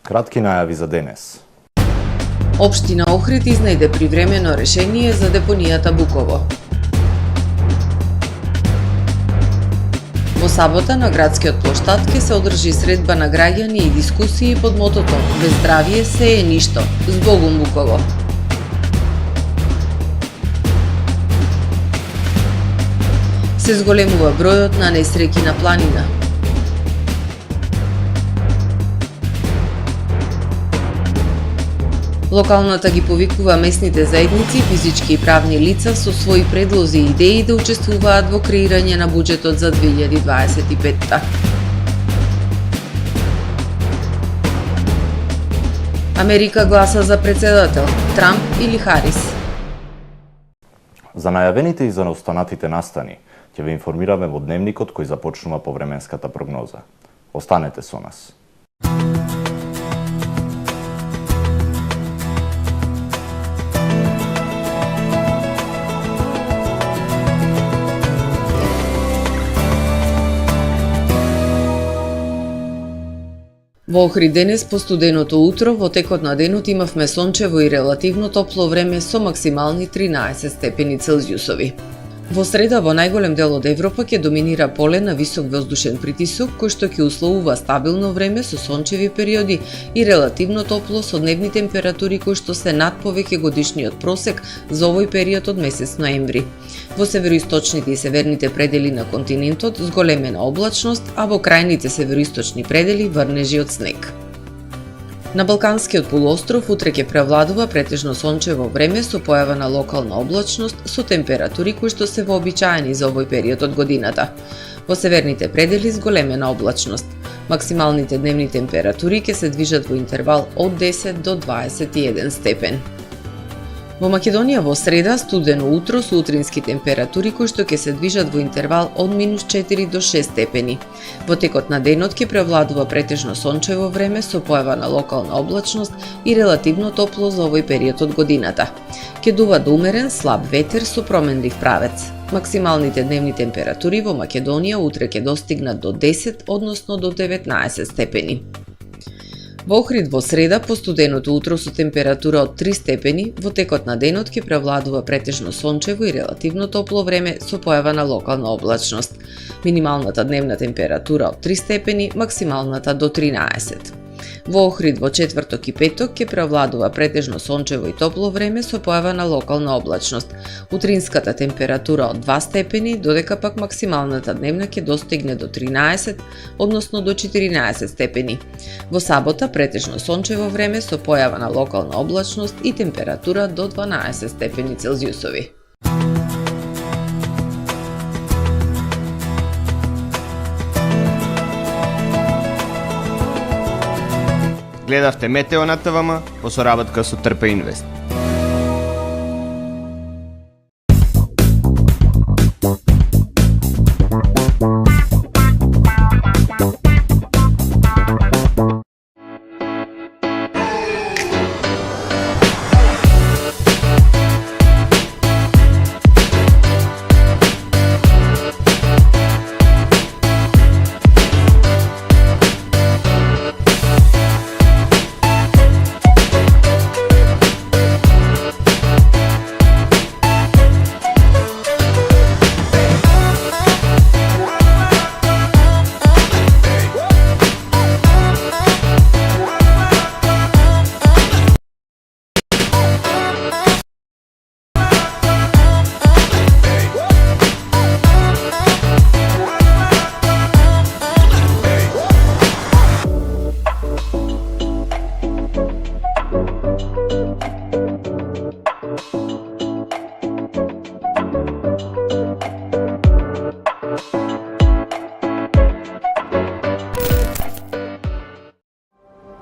Кратки најави за денес. Општина Охрид изнајде привремено решение за депонијата Буково. Во сабота на градскиот плоштад ќе се одржи средба на граѓани и дискусии под мотото "Без здравје се е ништо. Збогум Буково". Се зголемува бројот на несреќи на планина. Локалната ги повикува местните заедници, физички и правни лица со своји предлози и идеи да учествуваат во креирање на буџетот за 2025. Америка гласа за председател, Трамп или Харис. За најавените и за останатите настани ќе ве информираме во дневникот кој започнува повременската прогноза. Останете со нас. Во Охрид денес по студеното утро во текот на денот имавме сончево и релативно топло време со максимални 13 степени Целзиусови. Во среда во најголем дел од Европа ќе доминира поле на висок воздушен притисок кој што ќе условува стабилно време со сончеви периоди и релативно топло со дневни температури кои што се над повеќе годишниот просек за овој период од месец ноември. Во североисточните и северните предели на континентот зголемена облачност, а во крајните североисточни предели врнежи од снег. На Балканскиот полуостров утре ќе превладува претежно сончево време со појава на локална облачност со температури кои што се вообичаени за овој период од годината. Во северните предели зголемена облачност. Максималните дневни температури ќе се движат во интервал од 10 до 21 степен. Во Македонија во среда студено утро со утрински температури кои што ќе се движат во интервал од -4 до 6 степени. Во текот на денот ќе превладува претежно сончево време со појава на локална облачност и релативно топло за овој период од годината. Ќе дува до умерен слаб ветер со променлив правец. Максималните дневни температури во Македонија утре ќе достигнат до 10, односно до 19 степени. Во Охрид во среда по студеното утро со температура од 3 степени, во текот на денот ќе превладува претежно сончево и релативно топло време со појава на локална облачност. Минималната дневна температура од 3 степени, максималната до 13. Во Охрид во четврток и петок ќе превладува претежно сончево и топло време со појава на локална облачност. Утринската температура од 2 степени, додека пак максималната дневна ќе достигне до 13, односно до 14 степени. Во сабота претежно сончево време со појава на локална облачност и температура до 12 степени Целзиусови. Гледавте Метео на ТВМ по соработка со Трпе Инвест.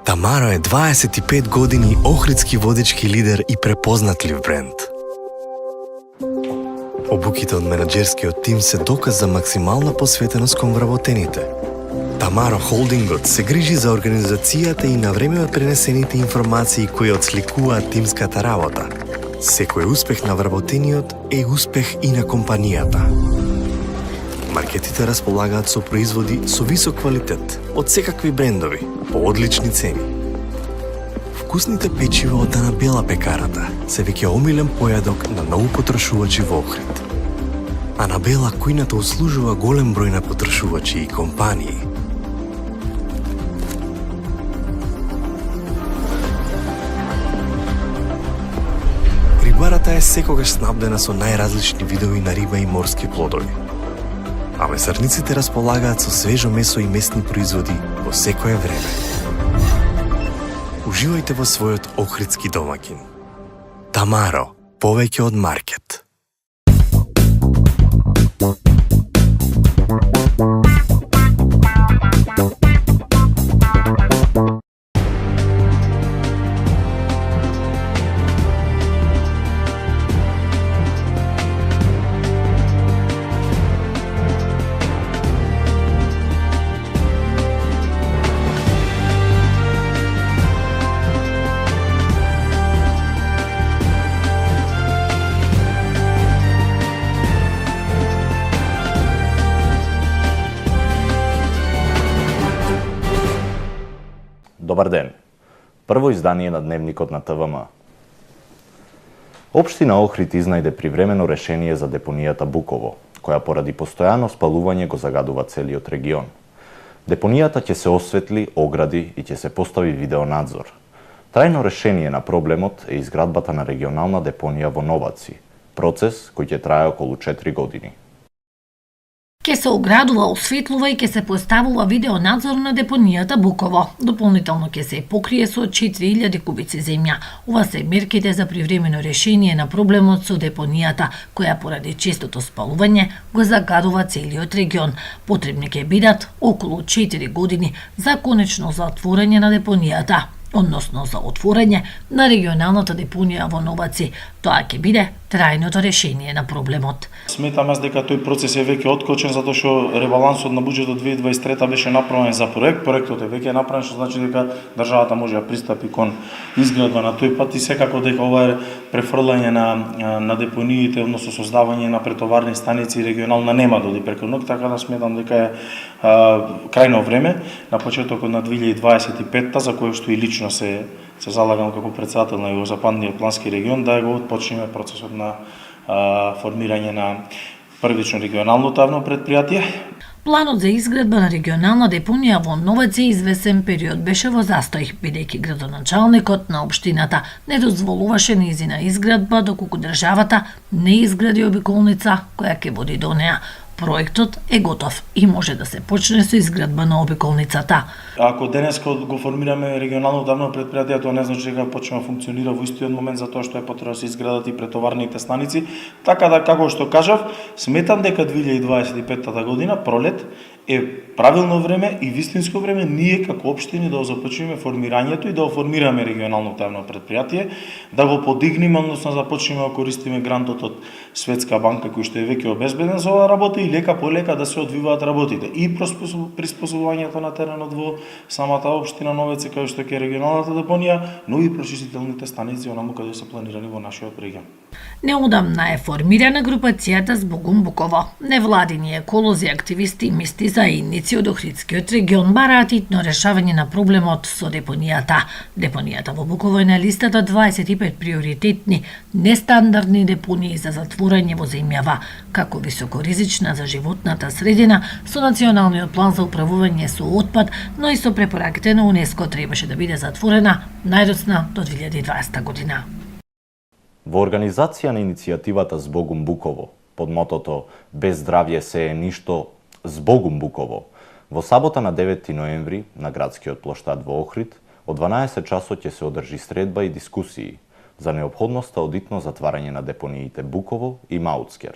Тамаро е 25 години охридски водички лидер и препознатлив бренд. Обуките од менаџерскиот тим се доказ за максимална посветеност кон вработените. Тамаро Холдингот се грижи за организацијата и на време пренесените информации кои отсликуваат тимската работа. Секој успех на вработениот е успех и на компанијата. Маркетите располагаат со производи со висок квалитет од секакви брендови по одлични цени. вкусните печива од Ана Бела пекарата се веќе омилен појадок на многу потрошувачи во Охрид. Ана Бела кујната услужува голем број на потрошувачи и компании. Рибарата е секогаш снабдена со најразлични видови на риба и морски плодови. А месарниците располагаат со свежо месо и местни производи во секое време. Уживајте во својот охридски домаќин. Тамаро, повеќе од маркет. Добар ден. Прво издание на Дневникот на ТВМ. Општина Охрид изнајде привремено решение за депонијата Буково, која поради постојано спалување го загадува целиот регион. Депонијата ќе се осветли, огради и ќе се постави видеонадзор. Трајно решение на проблемот е изградбата на регионална депонија во Новаци, процес кој ќе трае околу 4 години. Ке се оградува, осветлува и ке се поставува видеонадзор на депонијата Буково. Дополнително ке се покрие со 4000 кубици земја. Ова се мерките за привремено решение на проблемот со депонијата, која поради честото спалување го загадува целиот регион. Потребни ке бидат околу 4 години за конечно затворање на депонијата, односно за отворање на регионалната депонија во Новаци. Тоа ќе биде трајното решение на проблемот. Сметам аз дека тој процес е веќе откочен затоа што ребалансот на буџетот 2023 беше направен за проект. Проектот е веќе направен, што значи дека државата може да пристапи кон изградба на тој пат и секако дека ова е префрлање на депониите, односно создавање на претоварни станици регионална нема да оди преку ног, така да сметам дека е крајно време на почетокот на 2025 за кој што и лично се залагам како претседател на Југозападниот плански регион да го отпочнеме процесот на формирање на првично регионално тавно предпријатие. Планот за изградба на регионална депонија во Новаци извесен период беше во застој, бидејќи градоначалникот на општината не дозволуваше нејзина изградба доколку државата не изгради обиколница која ќе води до неа. Проектот е готов и може да се почне со изградба на обиколницата. Ако денеска го формираме регионално давно предпријатие, тоа не значи дека почнува да функционира во истиот момент затоа што е потребно да се изградат и претоварните станици. Така да, како што кажав, сметам дека 2025 година, пролет, е правилно време и вистинско време ние како општини да започнеме формирањето и да оформираме регионално тавно предпријатие, да го подигнеме, односно да започнеме да користиме грантот од Светска банка кој што е веќе обезбеден за оваа работа и лека по лека да се одвиваат работите и приспособувањето на теренот во самата општина Новеци кај што е регионалната депонија, но и прочистителните станици онаму каде се планирани во нашиот регион. Неодамна е формирана групацијата Збогум Буково. Невладини еколози, активисти и мисти заедници од Охридскиот регион бараат итно решавање на проблемот со депонијата. Депонијата во Буково е на листата 25 приоритетни нестандардни депонии за затворање во земјава, како високоризична за животната средина со националниот план за управување со отпад, но и со препораките на УНЕСКО требаше да биде затворена најдоцна до 2020 година. Во организација на иницијативата Збогум Буково, под мотото Без здравје се е ништо, Збогум Буково, во сабота на 9 ноември на градскиот плоштад во Охрид, од 12 часот ќе се одржи средба и дискусии за неопходноста од итно затварање на депониите Буково и Мауцкер.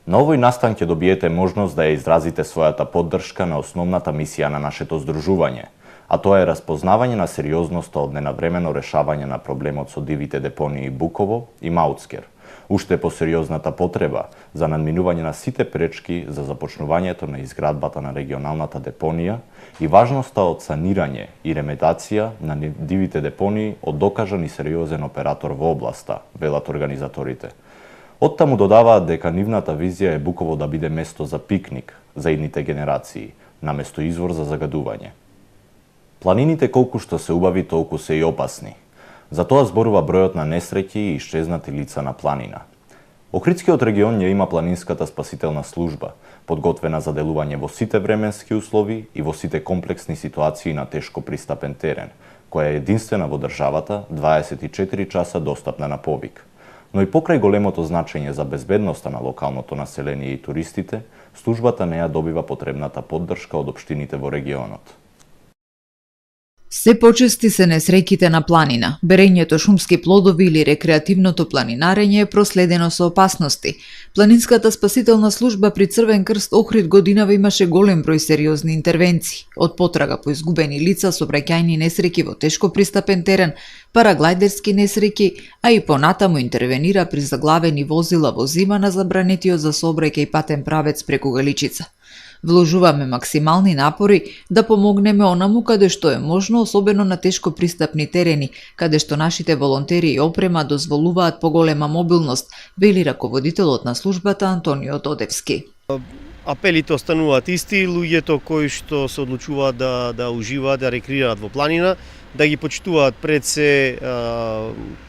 На овој настан ќе добиете можност да ја изразите својата поддршка на основната мисија на нашето здружување, а тоа е распознавање на сериозноста од ненавремено решавање на проблемот со дивите депонии Буково и Мауцкер, уште посериозната потреба за надминување на сите пречки за започнувањето на изградбата на регионалната депонија и важноста од санирање и ремедација на дивите депонии од докажан и сериозен оператор во областа, велат организаторите. Оттаму додаваат дека нивната визија е Буково да биде место за пикник за идните генерации, наместо извор за загадување. Планините колку што се убави, толку се и опасни. За тоа зборува бројот на несреќи и исчезнати лица на планина. Охридскиот регион ја има планинската спасителна служба, подготвена за делување во сите временски услови и во сите комплексни ситуации на тешко пристапен терен, која е единствена во државата, 24 часа достапна на повик. Но и покрај големото значење за безбедноста на локалното население и туристите, службата не ја добива потребната поддршка од општините во регионот. Се почести се несреќите на планина. Берењето шумски плодови или рекреативното планинарење е проследено со опасности. Планинската спасителна служба при Црвен крст Охрид годинава имаше голем број сериозни интервенции, од потрага по изгубени лица, сообраќајни несреќи во тешко пристапен терен, параглајдерски несреќи, а и понатаму интервенира при заглавени возила во зима на забранетиот за сообраќај патен правец преку Галичица. Вложуваме максимални напори да помогнеме онаму каде што е можно, особено на тешко пристапни терени, каде што нашите волонтери и опрема дозволуваат поголема мобилност, вели раководителот на службата Антонио Тодевски. Апелите остануваат исти, луѓето кои што се одлучуваат да уживаат, да рекреираат во планина, да ги почитуваат пред се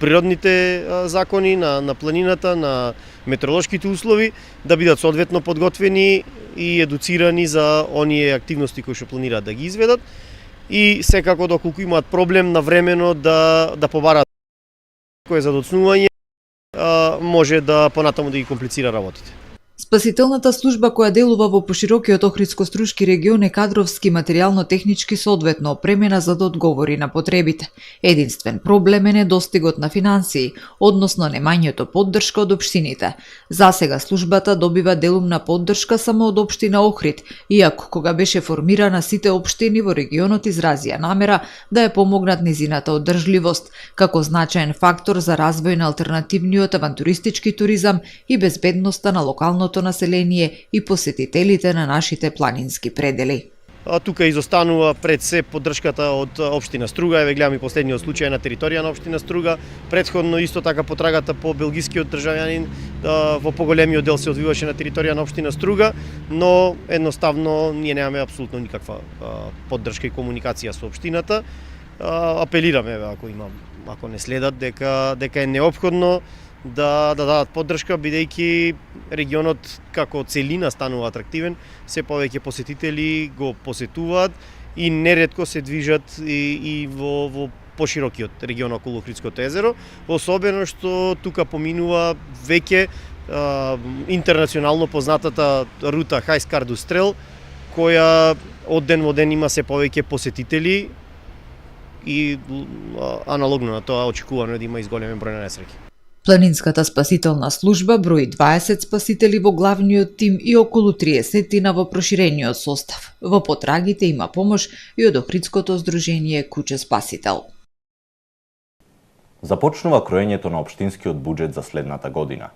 природните закони на планината, на метеоролошките услови, да бидат соодветно подготвени и едуцирани за оние активности кои што планираат да ги изведат и секако доколку имаат проблем навремено да побараат кој за доцнување може да понатаму да ги комплицира работите. Спасителната служба која делува во поширокиот Охридско-Струшки регион е кадровски, материјално-технички соодветно опремена за да одговори на потребите. Единствен проблем е недостигот на финансии, односно немањето поддршка од општините. Засега службата добива делумна поддршка само од општина Охрид, иако кога беше формирана сите општини во регионот изразија намера да ја помогнат низината одржливост, како значаен фактор за развој на алтернативниот авантуристички туризам и безбедноста на локалното население и посетителите на нашите планински предели. Тука изостанува пред се поддршката од општина Струга, еве гледам и последниот случај на територија на општина Струга. Претходно исто така потрагата по белгискиот државјанин во поголемиот дел се одвиваше на територија на општина Струга, но едноставно ние немаме апсолутно никаква поддршка и комуникација со општината. Апелираме ако не следат дека е неопходно да дадат поддршка, бидејќи регионот како целина станува атрактивен, се повеќе посетители го посетуваат и неретко се движат и во поширокиот регион околу Охридското езеро, особено што тука поминува веќе интернационално познатата рута Хајскарду-Стрел, која од ден во ден има се повеќе посетители и аналогно на тоа очекувано да има изголемен број на несреќи. Планинската спасителна служба брои 20 спасители во главниот тим и околу 30 во проширениот состав. Во потрагите има помош и од Охридското здружение Куќе Спасител. Започнува кроењето на општинскиот буџет за следната година.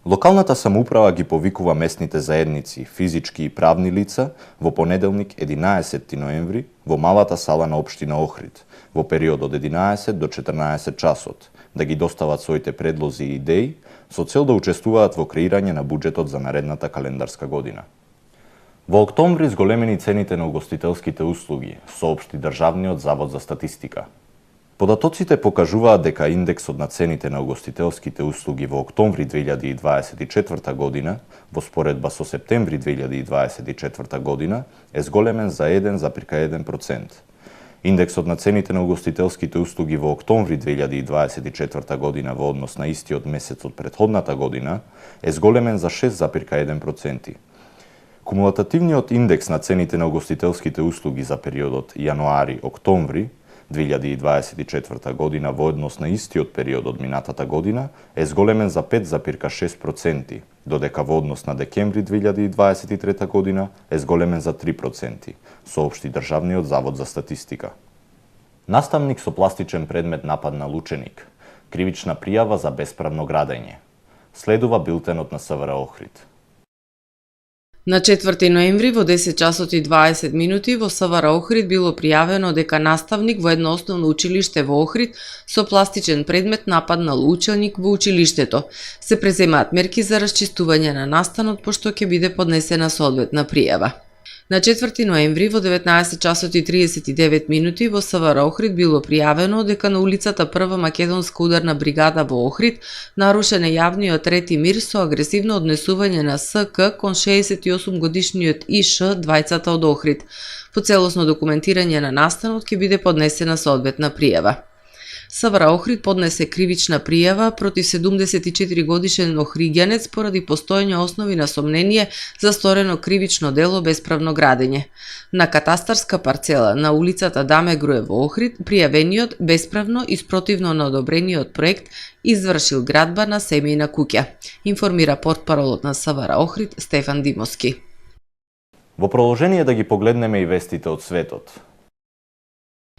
Локалната самоуправа ги повикува местните заедници, физички и правни лица во понеделник 11 ноември во малата сала на општина Охрид, во период од 11 до 14 часот, да ги достават своите предлози и идеи со цел да учествуваат во креирање на буџетот за наредната календарска година. Во октомври зголемени цените на угостителските услуги, соопшти Државниот завод за статистика. Податоците покажуваат дека индексот на цените на угостителските услуги во октомври 2024 година, во споредба со септември 2024 година, е зголемен за 1,1%. Индексот на цените на угостителските услуги во октомври 2024 година во однос на истиот месец од претходната година е зголемен за 6,1%. Кумулативниот индекс на цените на угостителските услуги за периодот јануари-октомври 2024 година во однос на истиот период од минатата година е зголемен за 5,6%, додека во однос на декември 2023 година е зголемен за 3%, соопшти Државниот завод за статистика. Наставник со пластичен предмет нападна ученик. Кривична пријава за бесправно градење. Следува билтенот на СВР Охрид. На 4 ноември во 10 часот и 20 минути во СВР Охрид било пријавено дека наставник во едно основно училиште во Охрид со пластичен предмет нападнал ученик во училиштето. Се преземаат мерки за расчистување на настанот, пошто ќе биде поднесена соодветна пријава. На 4 ноември во 19 часот и 39 минути во СВР Охрид било пријавено дека на улицата Прва македонска ударна бригада во Охрид нарушен е јавниот ред и мир со агресивно однесување на СК кон 68 годишниот ИШ двајцата од Охрид. По целосно документирање на настанот ќе биде поднесена соодветна пријава. СВР Охрид поднесе кривична пријава против 74 годишен охриѓанец поради постоење основи на сомнение за сторено кривично дело бесправно градење. На катастарска парцела на улицата Даме Груе во Охрид, пријавениот бесправно и спротивно на одобрениот проект извршил градба на семејна куќа, информира портпаролот на СВР Охрид Стефан Димовски. Во продолжение да ги погледнеме и вестите од светот.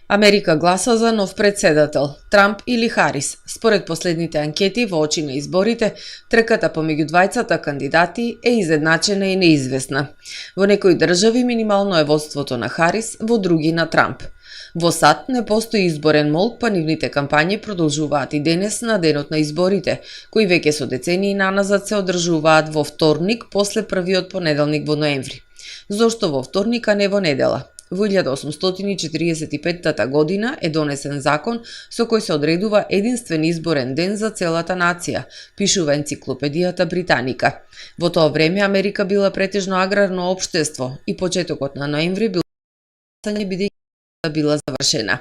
Америка гласа за нов председател, Трамп или Харис. Според последните анкети во очи на изборите, трката помеѓу двајцата кандидати е изедначена и неизвестна. Во некои држави минимално е водството на Харис, во други на Трамп. Во САД не постои изборен молк, па нивните кампањи продолжуваат и денес на денот на изборите, кои веќе со децении наназад се одржуваат во вторник после првиот понеделник во ноември. Зошто во вторник, а не во недела? Во 1845 година е донесен закон со кој се одредува единствен изборен ден за целата нација, пишува енциклопедијата Британика. Во тоа време Америка била претежно аграрно општество и почетокот на ноември бидејќи била завршена.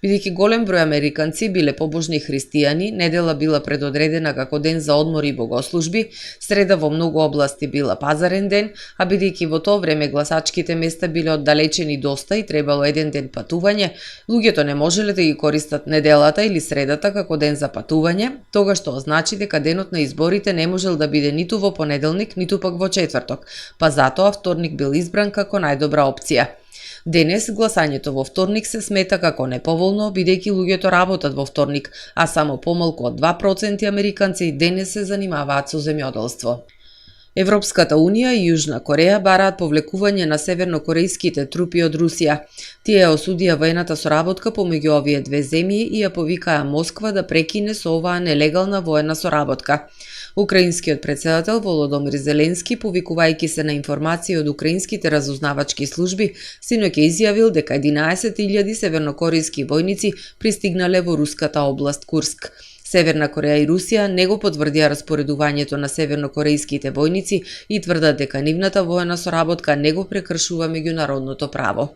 Бидејќи голем број американци биле побожни христијани, недела била предодредена како ден за одмор и богослужби, среда во многу области била пазарен ден, а бидејќи во тоа време гласачките места биле оддалечени доста и требало еден ден патување, луѓето не можеле да ги користат неделата или средата како ден за патување, тогаш тоа значи дека денот на изборите не можел да биде ниту во понеделник, ниту пак во четврток, па затоа вторник бил избран како најдобра опција. Денес гласањето во вторник се смета како неповолно, бидејќи луѓето работат во вторник, а само помалку од 2% американци денес се занимаваат со земјоделство. Европската Унија и Јужна Кореја бараат повлекување на севернокорејските трупи од Русија. Тие осудија воената соработка помеѓу овие две земји и ја повикаа Москва да прекине со оваа нелегална воена соработка. Украинскиот председател Володомир Зеленски, повикувајќи се на информации од украинските разузнавачки служби, синоќ изјавил дека 11.000 севернокорејски војници пристигнале во руската област Курск. Северна Кореја и Русија не го потврдија распоредувањето на севернокорејските војници и тврдат дека нивната воена соработка не го прекршува меѓународното право.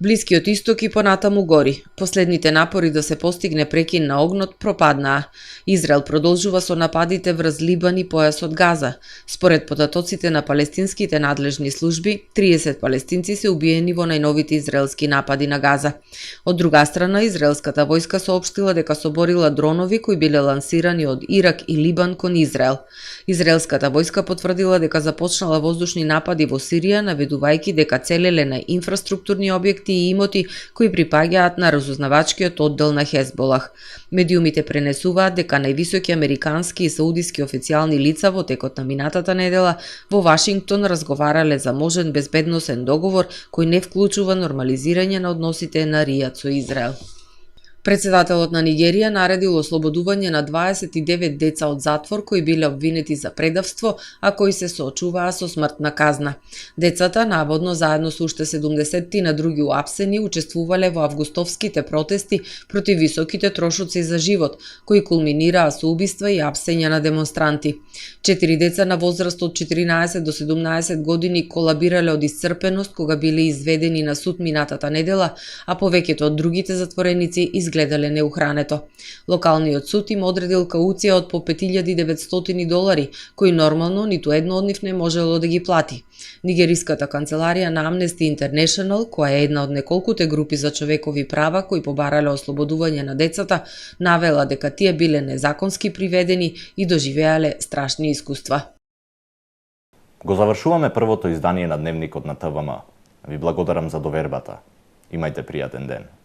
Блискиот исток и понатаму гори. Последните напори да се постигне прекин на огнот пропаднаа. Израел продолжува со нападите врз Либан и појасот Газа. Според податоците на палестинските надлежни служби, 30 палестинци се убиени во најновите израелски напади на Газа. Од друга страна, израелската војска соопштила дека соборила дронови кои биле лансирани од Ирак и Либан кон Израел. Израелската војска потврдила дека започнала воздушни напади во Сирија, наведувајќи дека целеле на инфраструктурни објекти и имоти кои припаѓаат на разузнавачкиот оддел на Хезболах. Медиумите пренесуваат дека највисоки американски и саудиски официјални лица во текот на минатата недела во Вашингтон разговарале за можен безбедносен договор кој не вклучува нормализирање на односите на Ријад со Израел. Председателот на Нигерија наредил ослободување на 29 деца од затвор кои биле обвинети за предавство, а кои се соочуваа со смртна казна. Децата, наводно заедно со уште 70 на други уапсени, учествувале во августовските протести против високите трошоци за живот, кои кулминираа со убиства и апсења на демонстранти. 4 деца на возраст од 14 до 17 години колабирале од исцрпеност кога биле изведени на суд минатата недела, а повеќето од другите затвореници изгледале неухрането. Локалниот суд им одредил кауција од по $5.900, кои нормално ниту едно од нив не можело да ги плати. Нигериската канцеларија на Amnesty International, која е една од неколкуте групи за човекови права кои побарале ослободување на децата, навела дека тие биле незаконски приведени и доживеале страшни искуства. Го завршуваме првото издание на Дневникот на ТВМ. Ви благодарам за довербата. Имајте пријатен ден.